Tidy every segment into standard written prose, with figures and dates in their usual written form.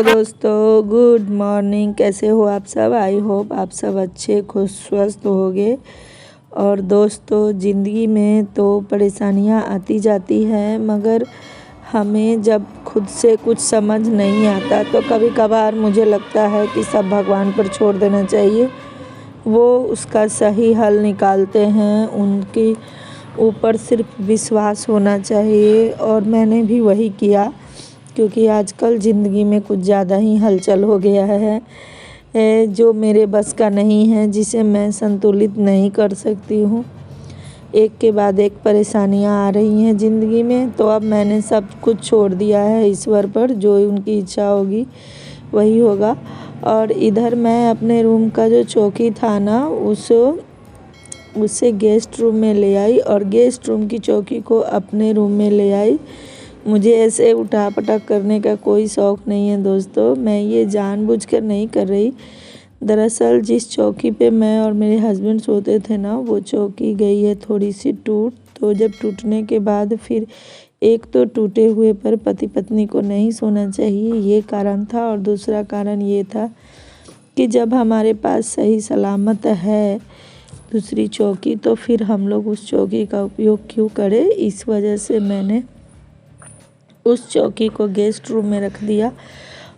Hello दोस्तों, good morning. कैसे हो आप सब? आई होप आप सब अच्छे खुश स्वस्थ होगे। और दोस्तों, ज़िंदगी में तो परेशानियां आती जाती हैं, मगर हमें जब खुद से कुछ समझ नहीं आता तो कभी कभार मुझे लगता है कि सब भगवान पर छोड़ देना चाहिए। वो उसका सही हल निकालते हैं, उनके ऊपर सिर्फ विश्वास होना चाहिए। और मैंने भी वही किया, क्योंकि आजकल ज़िंदगी में कुछ ज़्यादा ही हलचल हो गया है जो मेरे बस का नहीं है, जिसे मैं संतुलित नहीं कर सकती हूँ। एक के बाद एक परेशानियाँ आ रही हैं ज़िंदगी में, तो अब मैंने सब कुछ छोड़ दिया है ईश्वर पर। जो उनकी इच्छा होगी वही होगा। और इधर मैं अपने रूम का जो चौकी था ना, उसे गेस्ट रूम में ले आई और गेस्ट रूम की चौकी को अपने रूम में ले आई। मुझे ऐसे उठा पटक करने का कोई शौक़ नहीं है दोस्तों, मैं ये जानबूझकर नहीं कर रही। दरअसल जिस चौकी पे मैं और मेरे हस्बैंड सोते थे ना, वो चौकी गई है थोड़ी सी टूट। तो जब टूटने के बाद फिर एक तो टूटे हुए पर पति पत्नी को नहीं सोना चाहिए, ये कारण था। और दूसरा कारण ये था कि जब हमारे पास सही सलामत है दूसरी चौकी, तो फिर हम लोग उस चौकी का उपयोग क्यों करें। इस वजह से मैंने उस चौकी को गेस्ट रूम में रख दिया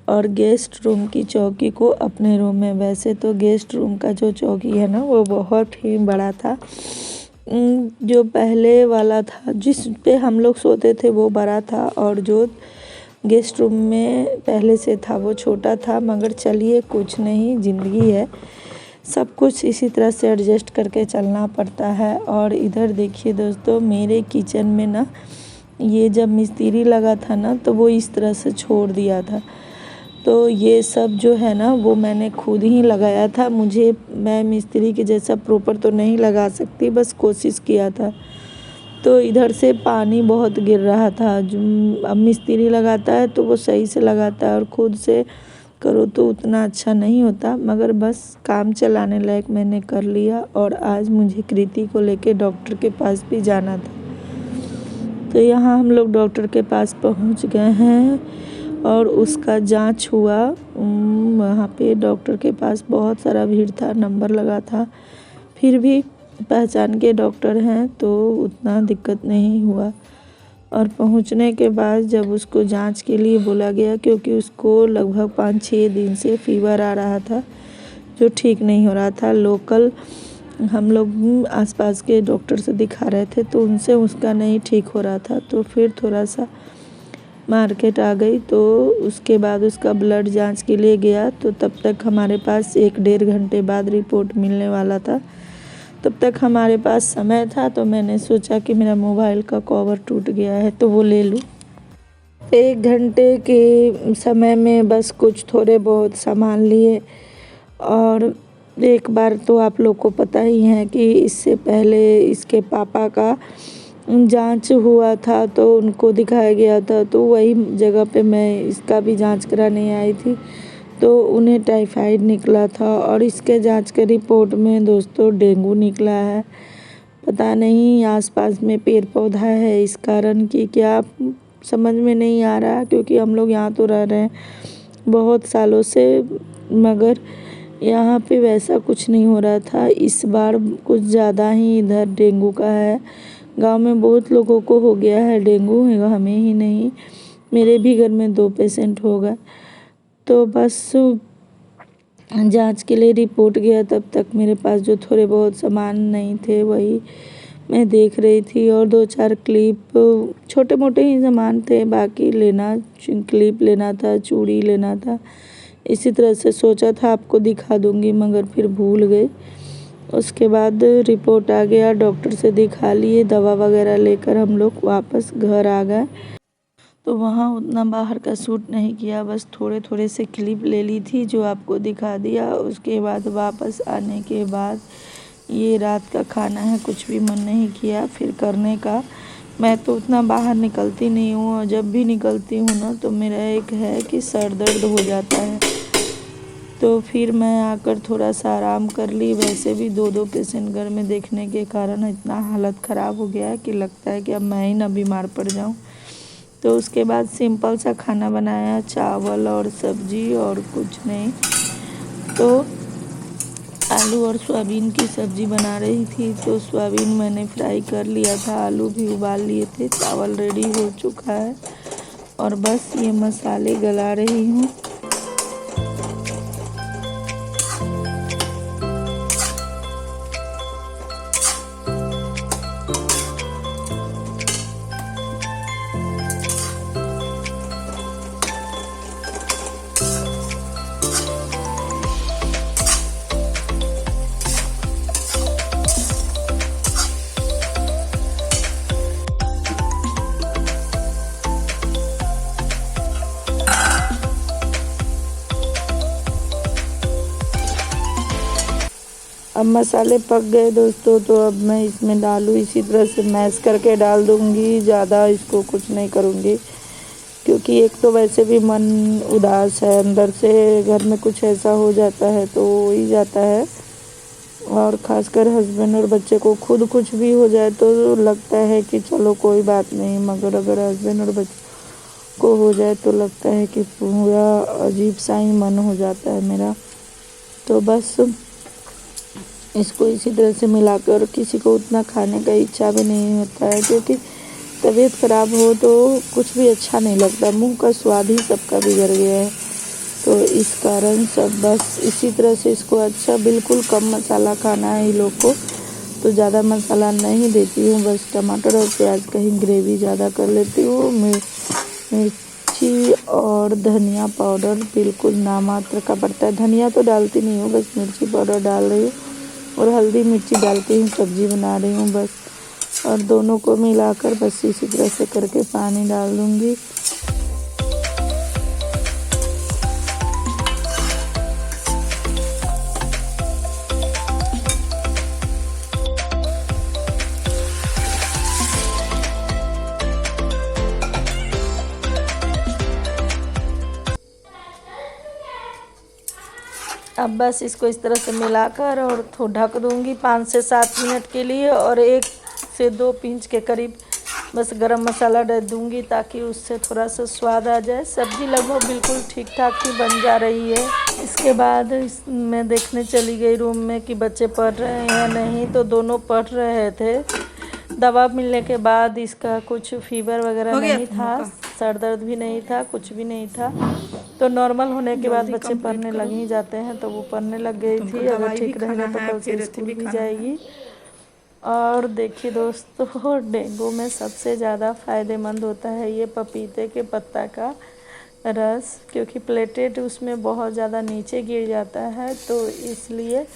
और गेस्ट रूम की चौकी को अपने रूम में। वैसे तो गेस्ट रूम का जो चौकी है ना, वो बहुत ही बड़ा था। जो पहले वाला था जिस पे हम लोग सोते थे वो बड़ा था, और जो गेस्ट रूम में पहले से था वो छोटा था। मगर चलिए, कुछ नहीं, ज़िंदगी है, सब कुछ इसी तरह से एडजस्ट करके चलना पड़ता है। और इधर देखिए दोस्तों, मेरे किचन में ना ये जब मिस्त्री लगा था ना, तो वो इस तरह से छोड़ दिया था। तो ये सब जो है ना, वो मैंने खुद ही लगाया था। मैं मिस्त्री के जैसा प्रॉपर तो नहीं लगा सकती, बस कोशिश किया था। तो इधर से पानी बहुत गिर रहा था। अब मिस्त्री लगाता है तो वो सही से लगाता है, और खुद से करो तो उतना अच्छा नहीं होता। मगर बस काम चलाने लायक मैंने कर लिया। और आज मुझे कृति को लेके डॉक्टर के पास भी जाना था। तो यहाँ हम लोग डॉक्टर के पास पहुँच गए हैं और उसका जांच हुआ। वहाँ पे डॉक्टर के पास बहुत सारा भीड़ था, नंबर लगा था। फिर भी पहचान के डॉक्टर हैं तो उतना दिक्कत नहीं हुआ। और पहुँचने के बाद जब उसको जांच के लिए बोला गया, क्योंकि उसको लगभग 5-6 दिन से फीवर आ रहा था जो ठीक नहीं हो रहा था। लोकल हम लोग आसपास के डॉक्टर से दिखा रहे थे, तो उनसे उसका नहीं ठीक हो रहा था। तो फिर थोड़ा सा मार्केट आ गई, तो उसके बाद उसका ब्लड जांच के लिए गया। तो तब तक हमारे पास 1-1.5 घंटे बाद रिपोर्ट मिलने वाला था। तब तक हमारे पास समय था, तो मैंने सोचा कि मेरा मोबाइल का कवर टूट गया है तो वो ले लूँ। 1 घंटे के समय में बस कुछ थोड़े बहुत सामान लिए। और एक बार तो आप लोग को पता ही है कि इससे पहले इसके पापा का जांच हुआ था, तो उनको दिखाया गया था। तो वही जगह पे मैं इसका भी जांच कराने आई थी, तो उन्हें टाइफाइड निकला था। और इसके जांच के रिपोर्ट में दोस्तों डेंगू निकला है। पता नहीं आसपास में पेड़ पौधा है इस कारण कि क्या, समझ में नहीं आ रहा। क्योंकि हम लोग यहाँ तो रह रहे हैं बहुत सालों से, मगर यहाँ पे वैसा कुछ नहीं हो रहा था। इस बार कुछ ज़्यादा ही इधर डेंगू का है। गांव में बहुत लोगों को हो गया है डेंगू, हमें ही नहीं, मेरे भी घर में 2 पेशेंट हो गए। तो बस जांच के लिए रिपोर्ट गया, तब तक मेरे पास जो थोड़े बहुत सामान नहीं थे वही मैं देख रही थी। और 2-4 क्लिप, छोटे मोटे ही सामान थे। बाकी क्लिप लेना था, चूड़ी लेना था। इसी तरह से सोचा था आपको दिखा दूंगी, मगर फिर भूल गई। उसके बाद रिपोर्ट आ गया, डॉक्टर से दिखा लिए, दवा वगैरह लेकर हम लोग वापस घर आ गए। तो वहाँ उतना बाहर का शूट नहीं किया, बस थोड़े थोड़े से क्लिप ले ली थी जो आपको दिखा दिया। उसके बाद वापस आने के बाद ये रात का खाना है, कुछ भी मन नहीं किया फिर करने का। मैं तो उतना बाहर निकलती नहीं हूँ, और जब भी निकलती हूँ ना, तो मेरा एक है कि सर दर्द हो जाता है। तो फिर मैं आकर थोड़ा सा आराम कर ली। वैसे भी 2-2 पेशेंट घर में देखने के कारण इतना हालत ख़राब हो गया है कि लगता है कि अब मैं ही ना बीमार पड़ जाऊँ। तो उसके बाद सिंपल सा खाना बनाया, चावल और सब्जी और कुछ नहीं। तो आलू और सोयाबीन की सब्ज़ी बना रही थी। तो सोयाबीन मैंने फ्राई कर लिया था, आलू भी उबाल लिए थे, चावल रेडी हो चुका है और बस ये मसाले गला रही हूँ। अब मसाले पक गए दोस्तों, तो अब मैं इसमें डालूँ, इसी तरह से मैश करके डाल दूँगी। ज़्यादा इसको कुछ नहीं करूँगी, क्योंकि एक तो वैसे भी मन उदास है, अंदर से घर में कुछ ऐसा हो जाता है तो हो ही जाता है। और ख़ासकर हस्बैंड और बच्चे को खुद कुछ भी हो जाए तो लगता है कि चलो कोई बात नहीं, मगर अगर हस्बैंड और बच्चे को हो जाए तो लगता है कि पूरा अजीब सा ही मन हो जाता है मेरा। तो बस इसको इसी तरह से मिलाकर, किसी को उतना खाने का इच्छा भी नहीं होता है, क्योंकि तबीयत ख़राब हो तो कुछ भी अच्छा नहीं लगता, मुंह का स्वाद ही सबका बिगड़ गया है। तो इस कारण सब बस इसी तरह से इसको अच्छा, बिल्कुल कम मसाला खाना है इन लोग को, तो ज़्यादा मसाला नहीं देती हूँ। बस टमाटर और प्याज का ही ग्रेवी ज़्यादा कर लेती हूँ। मिर्ची और धनिया पाउडर बिल्कुल नामात्र का पड़ता है, धनिया तो डालती नहीं हूँ, बस मिर्ची पाउडर डाल रही हूँ और हल्दी मिर्ची डाल के ही सब्ज़ी बना रही हूँ बस। और दोनों को मिलाकर बस इसी तरह से करके पानी डाल दूँगी। अब बस इसको इस तरह से मिलाकर और ढक दूँगी 5 से 7 मिनट के लिए, और 1 से 2 पिंच के करीब बस गरम मसाला डाल दूँगी, ताकि उससे थोड़ा सा स्वाद आ जाए। सब्ज़ी लगभग बिल्कुल ठीक ठाक ही बन जा रही है। इसके बाद मैं देखने चली गई रूम में कि बच्चे पढ़ रहे हैं या नहीं, तो दोनों पढ़ रहे थे। दवा मिलने के बाद इसका कुछ फीवर वगैरह नहीं था, सर दर्द भी नहीं था, कुछ भी नहीं था। तो नॉर्मल होने के बाद बच्चे पढ़ने लग ही जाते हैं, तो वो पढ़ने लग गई थी। अगर ठीक रहेगा तो कल से स्कूल भी जाएगी। और देखिए दोस्तों, डेंगू में सबसे ज़्यादा फ़ायदेमंद होता है ये पपीते के पत्ता का रस, क्योंकि प्लेटेट उसमें बहुत ज़्यादा नीचे गिर जाता है, तो इसलिए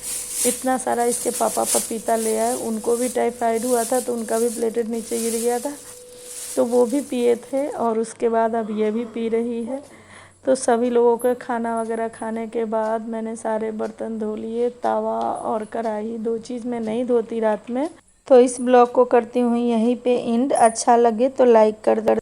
इतना सारा इसके पापा पपीता ले आए। उनको भी टाइफाइड हुआ था, तो उनका भी प्लेटेट नीचे गिर गया था, तो वो भी पिए थे, और उसके बाद अब ये भी पी रही है। तो सभी लोगों के खाना वगैरह खाने के बाद मैंने सारे बर्तन धो लिए, तवा और कढ़ाई, 2 चीज़ मैं नहीं धोती रात में। तो इस ब्लॉग को करती हूँ यहीं पे एंड। अच्छा लगे तो लाइक कर दे।